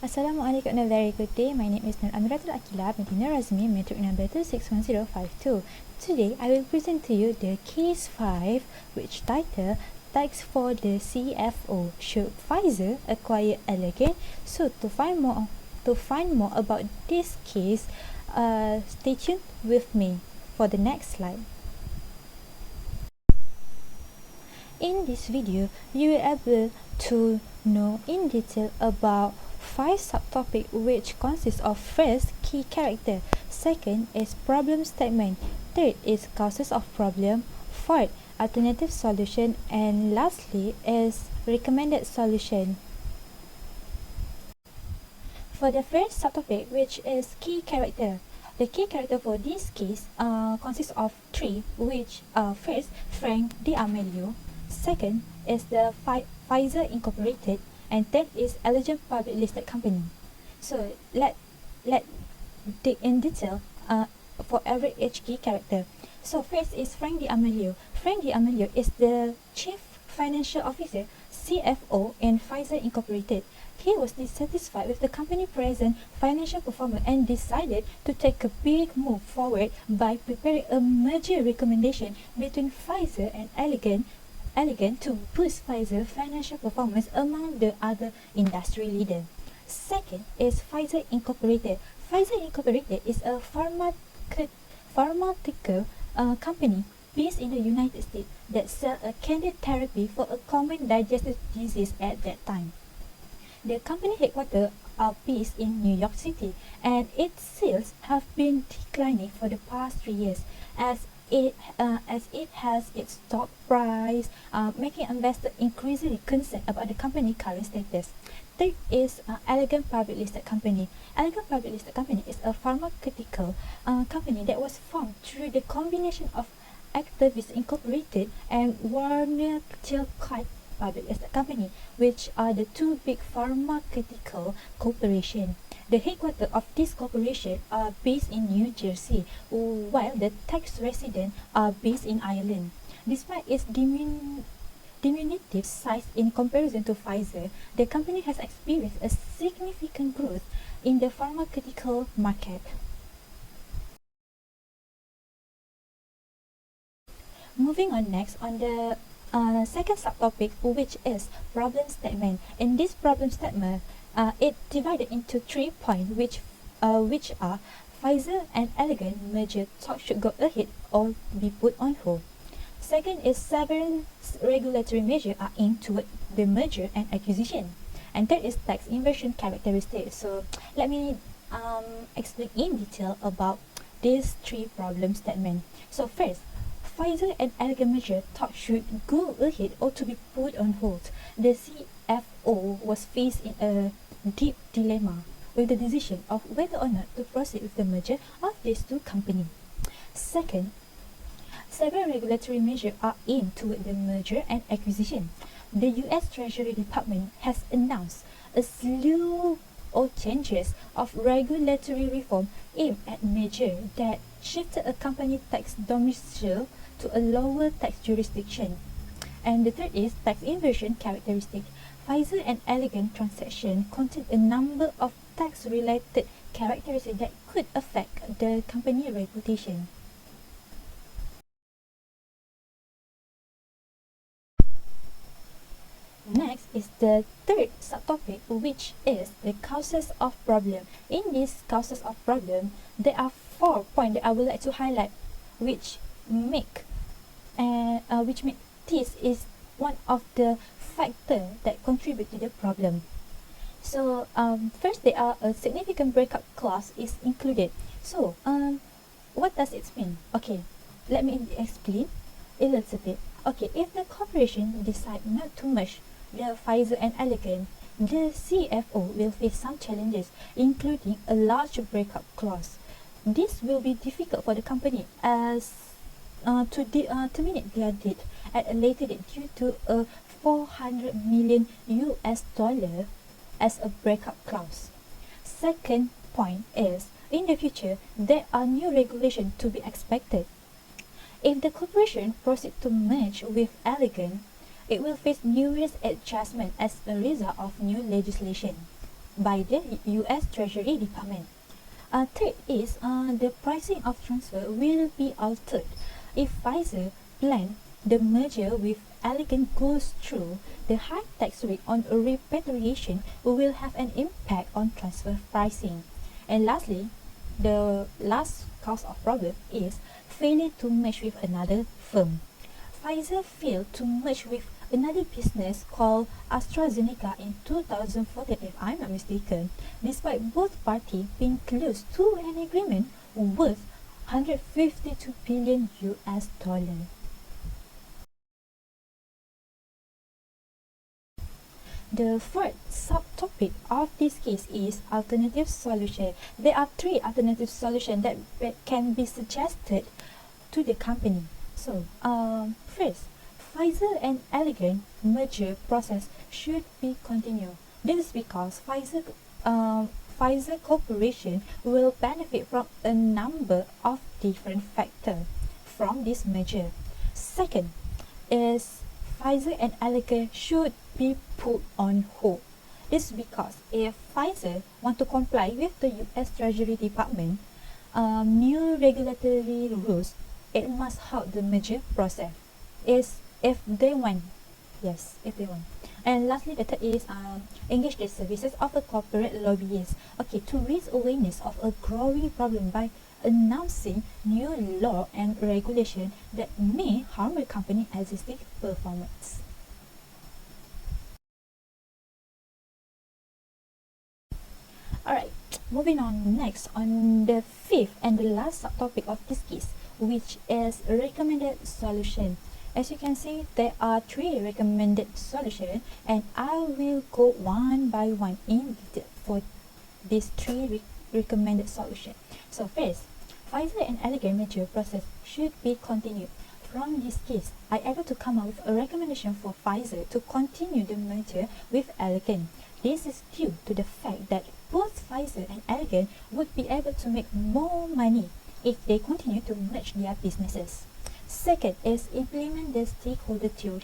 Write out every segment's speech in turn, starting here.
Assalamualaikum and a very good day. My name is Nur Amiratul Akila, Medina Razmi, metric number 261052. Today, I will present to you the case 5, which title Tax for the CFO. Should Pfizer acquire Allergan? So, to find more about this case, stay tuned with me for the next slide. In this video, you will be able to know in detail about 5 subtopics, which consist of: first, key character; second is problem statement; third is causes of problem; fourth, alternative solution; and lastly is recommended solution. For the first subtopic, which is key character, the key character for this case consists of 3, which are: first, Frank D'Amelio; second is the Pfizer Incorporated; and third is Allergan public listed company. So let dig in detail for every each key character. So first is Frank D'Amelio. Frank D'Amelio is the Chief Financial Officer, CFO in Pfizer Incorporated. He was dissatisfied with the company's present financial performance and decided to take a big move forward by preparing a merger recommendation between Pfizer and Allergan to boost Pfizer's financial performance among the other industry leaders. Second is Pfizer Incorporated. Pfizer Incorporated is a pharmaceutical company based in the United States that sells a candidate therapy for a common digestive disease at that time. The company headquarters are based in New York City, and its sales have been declining for the past 3 years as it has its stock price, making investors increasingly concerned about the company's current status. Third is Allergan Public Listed Company. Allergan Public Listed Company is a pharmaceutical company that was formed through the combination of Actavis Incorporated and Warner Chilcott Public Listed Company, which are the two big pharmaceutical corporations. The headquarters of this corporation are based in New Jersey, while the tax residents are based in Ireland. Despite its diminutive size in comparison to Pfizer, the company has experienced a significant growth in the pharmaceutical market. Moving on next on the second subtopic, which is problem statement. In this problem statement, it divided into 3 points, which are: Pfizer and Allergan merger talks should go ahead or be put on hold. Second is several regulatory measures are aimed toward the merger and acquisition. And third is tax inversion characteristics. So let me explain in detail about these 3 problem statements. So first, Pfizer and Allergan merger talks should go ahead or to be put on hold. The CFO was faced in a deep dilemma with the decision of whether or not to proceed with the merger of these two companies. Second, several regulatory measures are aimed toward the merger and acquisition. The U.S. Treasury Department has announced a slew of changes of regulatory reform aimed at measures that shifted a company tax domicile to a lower tax jurisdiction. And the third is tax inversion characteristic. Pfizer and Allergan transaction contain a number of tax-related characteristics that could affect the company reputation. Next is the third subtopic, which is the causes of problem. In these causes of problem, there are 4 points that I would like to highlight, which make this is one of the factors that contribute to the problem. So first, there are a significant breakup clause is included. So what does it mean? Okay, let me explain a little bit. Okay, if the corporation decide not to merge the Pfizer and Allergan, the CFO will face some challenges, including a large breakup clause. This will be difficult for the company as to terminate their debt at a later date due to a $400 million as a breakup clause. Second point is, in the future, there are new regulations to be expected. If the corporation proceeds to merge with Allergan, it will face numerous adjustments as a result of new legislation. by the U.S. Treasury Department. Third is the pricing of transfer will be altered if Pfizer plan the merger with Allergan goes through. The high tax rate on repatriation will have an impact on transfer pricing. And lastly, the last cause of problem is failure to merge with another firm. Pfizer failed to merge with another business called AstraZeneca in 2014, if I'm not mistaken, despite both parties being close to an agreement worth 152 billion US dollar. The fourth subtopic of this case is alternative solution. There are three alternative solutions that can be suggested to the company. So, first, Pfizer and Allergan merger process should be continued. This is because Pfizer Corporation will benefit from a number of different factors from this merger. Second is Pfizer and Allergan should be put on hold. This is because if Pfizer want to comply with the U.S. Treasury Department new regulatory rules, it must halt the merger process. Is if they want, yes, if they want. And lastly, the third is engage the services of a corporate lobbyist. Okay, to raise awareness of a growing problem by announcing new law and regulation that may harm the company's existing performance. Alright, moving on next on the fifth and the last subtopic of this case, which is recommended solution. As you can see, there are three recommended solutions, and I will go one by one in detail for these three recommended solutions. So first, Pfizer and Allergan merger process should be continued. From this case, I able to come up with a recommendation for Pfizer to continue the merger with Allergan. This is due to the fact that both Pfizer and Allergan would be able to make more money if they continue to merge their businesses. Second is implement the stakeholder theory.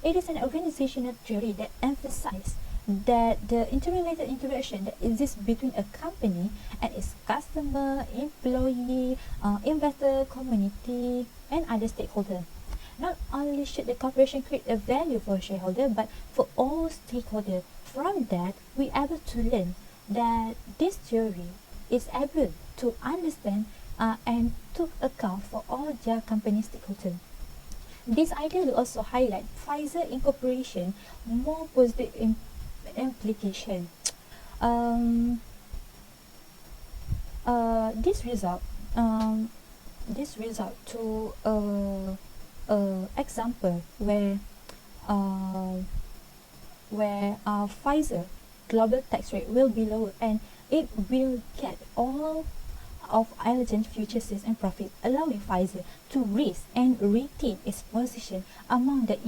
It is an organizational theory that emphasizes that the interrelated interaction that exists between a company and its customer, employee, investor, community, and other stakeholders. Not only should the corporation create a value for shareholder, but for all stakeholders. From that, we are able to learn that this theory is able to understand and to account for all their company stakeholders. This idea will also highlight Pfizer incorporation more positive implication. This result to example where Pfizer global tax rate will be lower and it will get all of Allergan's future sales and profit, allowing Pfizer to raise and retain its position among the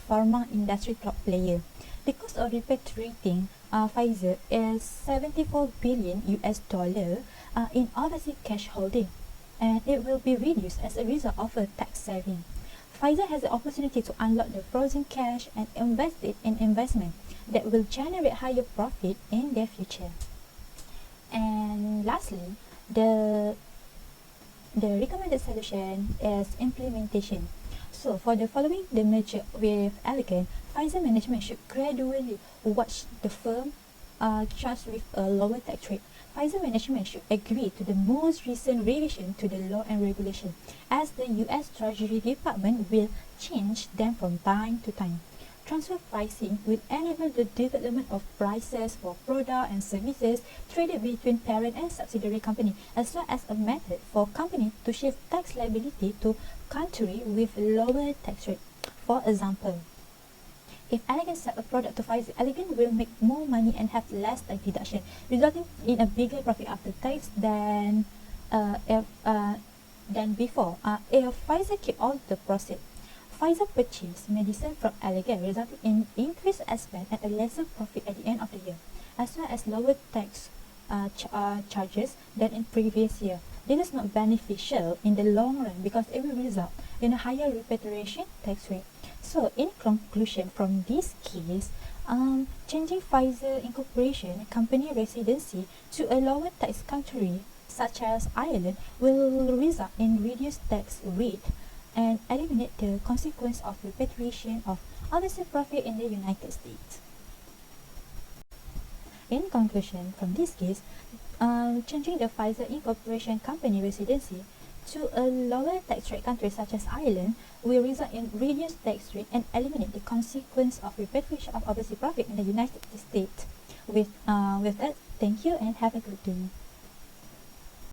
pharma industry top player. The cost of repatriating Pfizer is 74 billion US dollar in overseas cash holding, and it will be reduced as a result of a tax saving. Pfizer has the opportunity to unlock the frozen cash and invest it in investment that will generate higher profit in their future. And lastly, the recommended solution is implementation. So for the following the merger with Allergan, Pfizer management should gradually watch the firm charged with a lower tax rate. Pfizer management should agree to the most recent revision to the law and regulation, as the U.S. Treasury Department will change them from time to time. Transfer pricing will enable the development of prices for products and services traded between parent and subsidiary company, as well as a method for company to shift tax liability to country with lower tax rate. For example, if Allergan sells a product to Pfizer, Allergan will make more money and have less tax deduction, resulting in a bigger profit after tax than before. If Pfizer keep all the profit, Pfizer purchased medicine from Allergan, resulting in increased expense and a lesser profit at the end of the year, as well as lower tax charges than in previous year. This is not beneficial in the long run because it will result in a higher repatriation tax rate. So, in conclusion from this case, Changing Pfizer incorporation company residency to a lower tax country such as Ireland will result in reduced tax rate and eliminate the consequence of repatriation of overseas profit in the United States. In conclusion, from this case, changing the Pfizer incorporation company residency to a lower tax rate country such as Ireland will result in reduced tax rate and eliminate the consequence of repatriation of overseas profit in the United States. With that, thank you and have a good day.